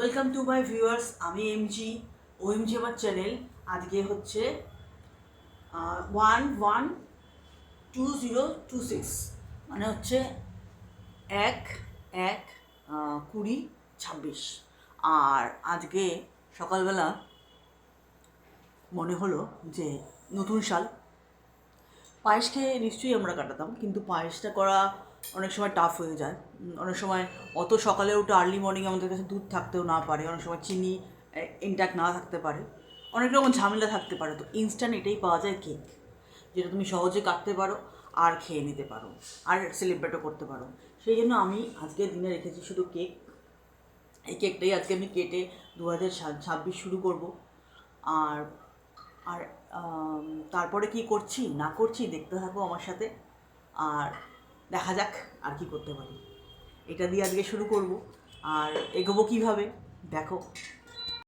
Welcome to my viewers. আমি MG OMG আমার channel. আজকে হচ্ছে 1/1/2026, মানে হচ্ছে 1/1/2026। আর আজকে সকালবেলা মনে হলো যে নতুন সাল, পায়েস খেয়ে নিশ্চয়ই আমরা কাটাতাম, কিন্তু পায়েসটা করা অনেক সময় টাফ হয়ে যায়। অনেক সময় অত সকালে উঠে আর্লি মর্নিং আমাদের কাছে দুধ থাকতেও না পারে, অনেক সময় চিনি ইনট্যাক্ট না থাকতে পারে, অনেক রকম ঝামেলা থাকতে পারে। তো ইনস্ট্যান্ট এটাই পাওয়া যায়, কেক, যেটা তুমি সহজে কাটতে পারো আর খেয়ে নিতে পারো আর সেলিব্রেটও করতে পারো। সেই জন্য আমি আজকের দিনে রেখেছি শুধু কেক। এই কেকটাই আজকে আমি কেটে 2026 শুরু করব। আর আর তারপরে কি করছি না করছি দেখতে থাকো আমার সাথে, আর দেখা যাক আর কি করতে পারি। এটা দিয়ে আজকে শুরু করব, আর এগোবো কীভাবে দেখো।